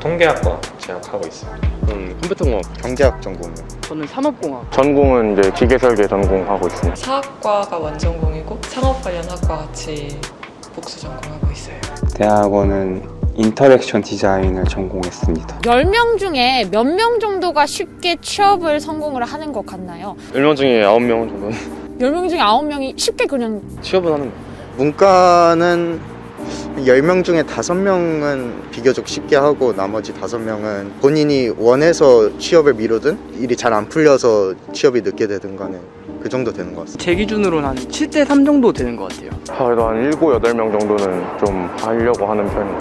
통계학과 재학하고 있습니다. 컴퓨터공학 경제학 전공이요. 저는 산업공학. 전공은 이제 기계설계 전공하고 있습니다. 사학과가 원전공이고 상업 관련 학과 같이 복수 전공하고 있어요. 대학원은 인터랙션 디자인을 전공했습니다. 10명 중에 몇 명 정도가 쉽게 취업을 성공을 하는 것 같나요? 10명 중에 9명 정도는 10명 중에 9명이 쉽게 그냥 취업은 하는 거예요. 문과는 10명 중에 5명은 비교적 쉽게 하고 나머지 5명은 본인이 원해서 취업을 미루든 일이 잘 안 풀려서 취업이 늦게 되든 간에 그 정도 되는 것 같습니다. 제 기준으로는 한 7대3 정도 되는 것 같아요. 그래도 한 7, 8명 정도는 좀 하려고 하는 편이에요.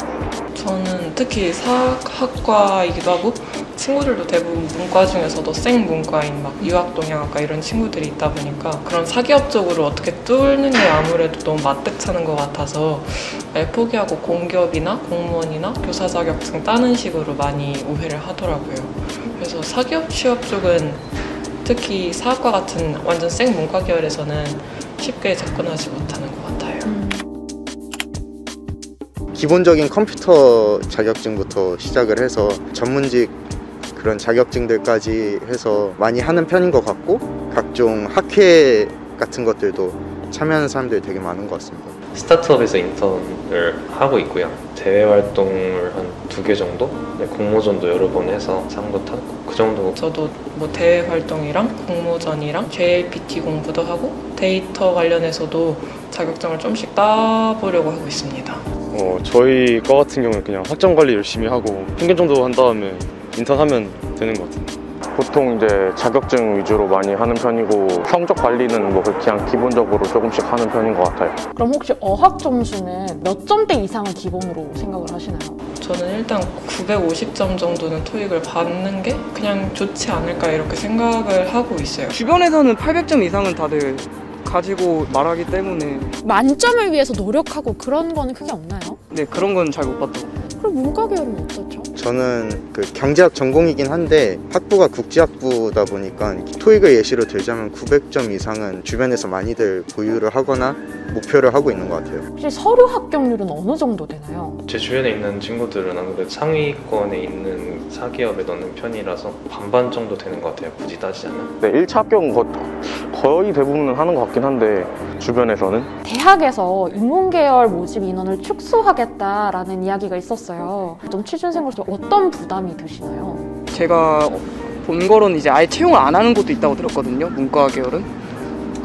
저는 특히 사학과이기도 하고 친구들도 대부분 문과 중에서도 생문과인 막 유학동양학과 이런 친구들이 있다 보니까 그런 사기업 쪽으로 어떻게 뚫는 게 아무래도 너무 맞득찮은 것 같아서 아예 포기하고 공기업이나 공무원이나 교사 자격증 따는 식으로 많이 오해를 하더라고요. 그래서 사기업 취업 쪽은 특히 사학과 같은 완전 생문과 계열에서는 쉽게 접근하지 못하는 것 같아요. 기본적인 컴퓨터 자격증부터 시작을 해서 전문직 그런 자격증들까지 해서 많이 하는 편인 것 같고 각종 학회 같은 것들도 참여하는 사람들이 되게 많은 것 같습니다. 스타트업에서 인턴을 하고 있고요. 대외 활동을 한 2개 정도? 공모전도 여러 번 해서 상도 타고 그 정도. 저도 뭐 대외 활동이랑 공모전이랑 JLPT 공부도 하고 데이터 관련해서도 자격증을 좀씩 따보려고 하고 있습니다. 저희 과 같은 경우는 그냥 학점 관리 열심히 하고 평균 정도 한 다음에 인턴하면 되는 것 같아요. 보통 이제 자격증 위주로 많이 하는 편이고 성적 관리는 뭐 그냥 기본적으로 조금씩 하는 편인 것 같아요. 그럼 혹시 어학 점수는 몇 점대 이상을 기본으로 생각을 하시나요? 저는 일단 950점 정도는 토익을 받는 게 그냥 좋지 않을까 이렇게 생각을 하고 있어요. 주변에서는 800점 이상은 다들 가지고 말하기 때문에 만점을 위해서 노력하고 그런 거는 크게 없나요? 네, 그런 건 잘 못 봤던 것 같아요. 그럼 문과 계열은 어떻죠? 저는 그 경제학 전공이긴 한데 학부가 국제학부다 보니까 토익을 예시로 들자면 900점 이상은 주변에서 많이들 보유를 하거나 목표를 하고 있는 것 같아요. 혹시 서류 합격률은 어느 정도 되나요? 제 주변에 있는 친구들은 아무래도 상위권에 있는 사기업에 넣는 편이라서 반반 정도 되는 것 같아요. 굳이 따지자면. 네, 1차 합격은 거의 대부분은 하는 것 같긴 한데 주변에서는 대학에서 인문계열 모집 인원을 축소하겠다라는 이야기가 있었어요. 좀 취준생으로서 어떤 부담이 드시나요? 제가 본 거로는 이제 아예 채용을 안 하는 곳도 있다고 들었거든요. 문과 계열은.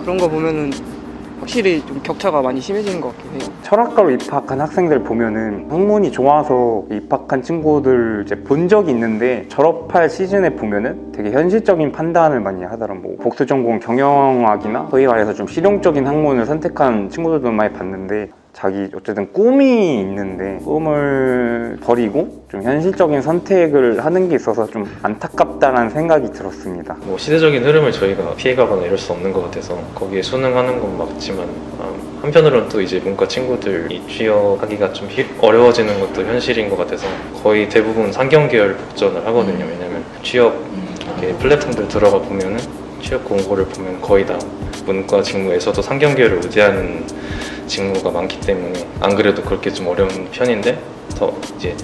그런 거 보면은 확실히 좀 격차가 많이 심해지는 것 같긴 해요. 철학과로 입학한 학생들 보면은 학문이 좋아서 입학한 친구들 이제 본 적이 있는데 졸업할 시즌에 보면은 되게 현실적인 판단을 많이 하더라고요. 뭐 복수 전공 경영학이나 소위 말해서 좀 실용적인 학문을 선택한 친구들도 많이 봤는데 자기 어쨌든 꿈이 있는데 꿈을 버리고 좀 현실적인 선택을 하는 게 있어서 좀 안타깝다라는 생각이 들었습니다. 뭐 시대적인 흐름을 저희가 피해가거나 이럴 수 없는 것 같아서 거기에 순응하는 건 맞지만 한편으로는 또 이제 문과 친구들이 취업하기가 좀 어려워지는 것도 현실인 것 같아서 거의 대부분 상경계열 복전을 하거든요. 왜냐면 취업 이렇게 플랫폼들 들어가 보면은 취업 공고를 보면 거의 다 문과 직무에서도 상경계열을 의지하는 직무가 많기 때문에 안 그래도 그렇게 좀 어려운 편인데 더 이제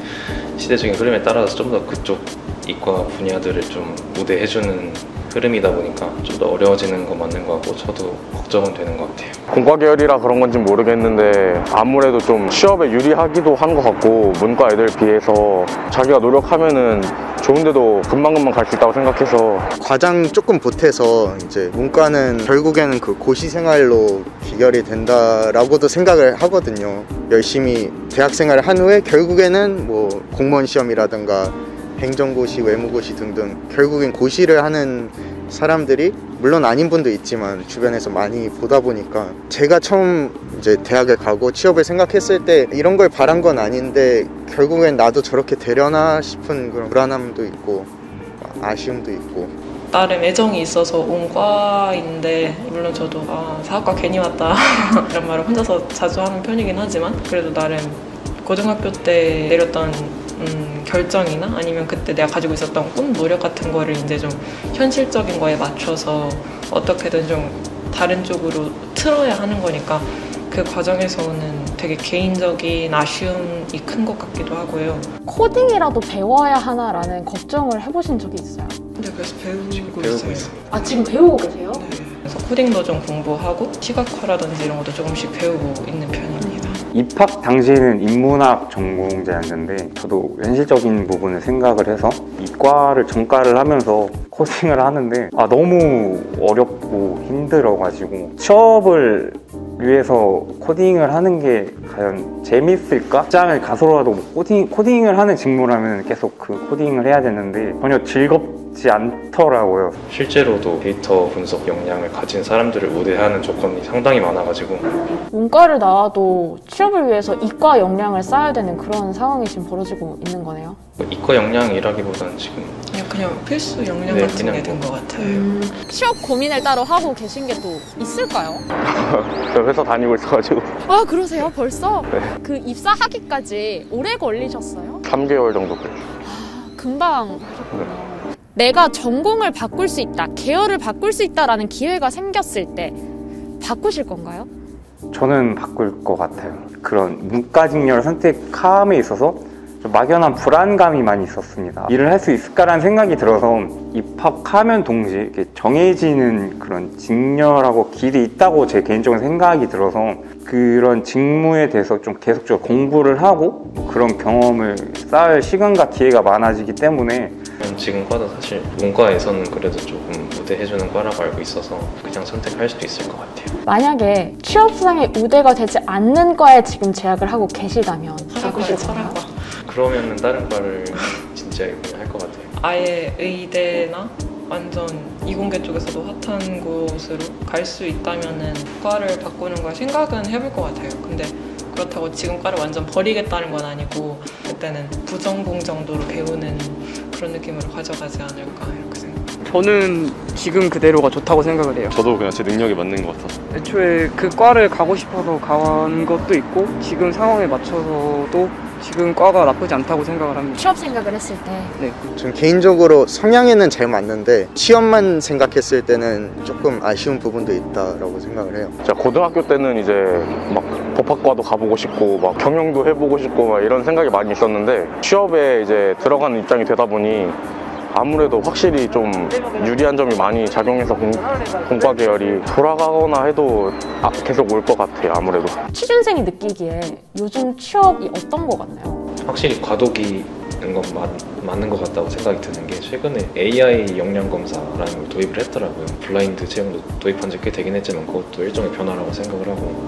시대적인 흐름에 따라서 좀 더 그쪽 이과 분야들을 좀 우대해주는 흐름이다 보니까 좀 더 어려워지는 거 맞는 것 같고 저도 걱정은 되는 것 같아요. 공과 계열이라 그런 건지 모르겠는데 아무래도 좀 취업에 유리하기도 한 것 같고 문과 애들 비해서 자기가 노력하면은 좋은데도 금방금방 갈 수 있다고 생각해서 과장 조금 보태서 이제 문과는 결국에는 그 고시 생활로 귀결이 된다라고도 생각을 하거든요. 열심히 대학 생활을 한 후에 결국에는 뭐 공무원 시험이라든가 행정고시, 외무고시 등등 결국엔 고시를 하는 사람들이 물론 아닌 분도 있지만 주변에서 많이 보다 보니까 제가 처음 이제 대학을 가고 취업을 생각했을 때 이런 걸 바란 건 아닌데 결국엔 나도 저렇게 되려나 싶은 그런 불안함도 있고 아쉬움도 있고 나름 애정이 있어서 온 과인데 물론 저도 사학과 괜히 왔다 이런 말을 혼자서 자주 하는 편이긴 하지만 그래도 나름 고등학교 때 내렸던 결정이나 아니면 그때 내가 가지고 있었던 꿈, 노력 같은 거를 이제 좀 현실적인 거에 맞춰서 어떻게든 좀 다른 쪽으로 틀어야 하는 거니까 그 과정에서 오는 되게 개인적인 아쉬움이 큰 것 같기도 하고요. 코딩이라도 배워야 하나라는 걱정을 해보신 적이 있어요? 근데 그래서 배우고 배우고 있어요. 있습니다. 아, 지금 배우고 계세요? 네. 그래서 코딩도 좀 공부하고 시각화라든지 이런 것도 조금씩 배우고 있는 편입니다. 입학 당시에는 인문학 전공자였는데 저도 현실적인 부분을 생각을 해서 이과를 전과를 하면서 코딩을 하는데 너무 어렵고 힘들어가지고 취업을 위해서 코딩을 하는 게 과연 재밌을까? 직장을 가서라도 뭐 코딩을 하는 직무라면 계속 그 코딩을 해야 되는데 전혀 즐겁지 않더라고요. 실제로도 데이터 분석 역량을 가진 사람들을 우대하는 조건이 상당히 많아가지고 문과를 나와도 취업을 위해서 이과 역량을 쌓아야 되는 그런 상황이 지금 벌어지고 있는 거네요. 이과 역량이라기보다는 지금 그냥 필수 역량 네, 같은 그냥 게 된 것 같아요. 취업 고민을 따로 하고 계신 게 또 있을까요? 저 회사 다니고 있어가지고 아, 그러세요? 벌써? 네. 그 입사하기까지 오래 걸리셨어요? 3개월 정도 걸려요. 금방 하셨군요. 내가 전공을 바꿀 수 있다, 계열을 바꿀 수 있다라는 기회가 생겼을 때 바꾸실 건가요? 저는 바꿀 것 같아요. 그런 문과직렬 선택함에 있어서 좀 막연한 불안감이 많이 있었습니다. 일을 할 수 있을까라는 생각이 들어서 입학하면 동시에 이렇게 정해지는 그런 직렬하고 길이 있다고 제 개인적인 생각이 들어서 그런 직무에 대해서 좀 계속적으로 공부를 하고 그런 경험을 쌓을 시간과 기회가 많아지기 때문에 지금 과도 사실 문과에서는 그래도 조금 우대해주는 과라고 알고 있어서 그냥 선택할 수도 있을 것 같아요. 만약에 취업상의 우대가 되지 않는 과에 지금 재학을 하고 계시다면 바꾸실 철학과, 건가요? 철학과. 그러면은 다른 과를 진짜 그냥 할 것 같아요. 아예 의대나 완전 이공계 쪽에서도 핫한 곳으로 갈 수 있다면은 과를 바꾸는 걸 생각은 해볼 것 같아요. 근데 그렇다고 지금 과를 완전 버리겠다는 건 아니고 그때는 부전공 정도로 배우는 그런 느낌으로 가져가지 않을까 이렇게 생각합니다. 저는 지금 그대로가 좋다고 생각을 해요. 저도 그냥 제 능력이 맞는 것 같아서. 애초에 그 과를 가고 싶어서 간 것도 있고 지금 상황에 맞춰서도 지금 과가 나쁘지 않다고 생각을 합니다. 취업 생각을 했을 때 전 개인적으로 성향에는 잘 맞는데 취업만 생각했을 때는 조금 아쉬운 부분도 있다라고 생각을 해요. 제가 고등학교 때는 이제 막 법학과도 가보고 싶고 막 경영도 해보고 싶고 막 이런 생각이 많이 있었는데 취업에 이제 들어가는 입장이 되다 보니 아무래도 확실히 좀 유리한 점이 많이 작용해서 공과 계열이 돌아가거나 해도 계속 올 것 같아요. 아무래도. 취준생이 느끼기에 요즘 취업이 어떤 것 같나요? 확실히 과도기는 건 맞는 것 같다고 생각이 드는 게 최근에 AI 역량 검사라는 걸 도입을 했더라고요. 블라인드 채용도 도입한 지 꽤 되긴 했지만 그것도 일종의 변화라고 생각을 하고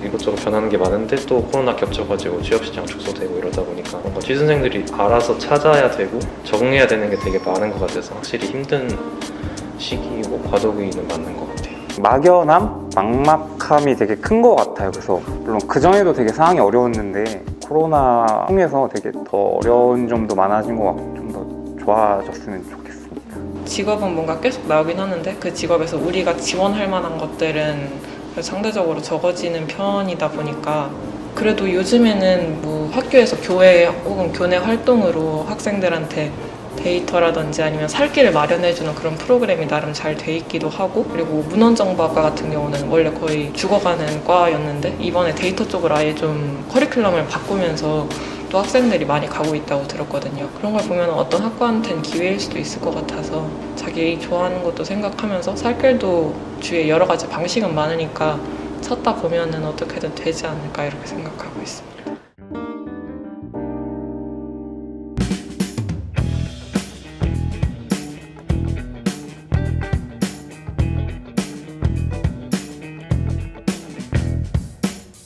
이것저것 변하는 게 많은데 또 코로나 겹쳐가지고 취업시장 축소되고 이러다 보니까 뭔가 취준생들이 알아서 찾아야 되고 적응해야 되는 게 되게 많은 것 같아서 확실히 힘든 시기이고 과도기는 맞는 것 같아요. 막연함, 막막함이 되게 큰 것 같아요. 그래서 물론 그전에도 되게 상황이 어려웠는데 코로나 통해서 되게 더 어려운 점도 많아진 것 같고 좀 더 좋아졌으면 좋겠습니다. 직업은 뭔가 계속 나오긴 하는데 그 직업에서 우리가 지원할 만한 것들은 상대적으로 적어지는 편이다 보니까 그래도 요즘에는 뭐 학교에서 교회 혹은 교내 활동으로 학생들한테 데이터라든지 아니면 살 길을 마련해주는 그런 프로그램이 나름 잘 돼 있기도 하고 그리고 문헌정보학과 같은 경우는 원래 거의 죽어가는 과였는데 이번에 데이터 쪽으로 아예 좀 커리큘럼을 바꾸면서 또 학생들이 많이 가고 있다고 들었거든요. 그런 걸 보면 어떤 학과한테는 기회일 수도 있을 것 같아서 자기 좋아하는 것도 생각하면서 살 길도 주위에 여러 가지 방식은 많으니까 찾다 보면은 어떻게든 되지 않을까 이렇게 생각하고 있습니다.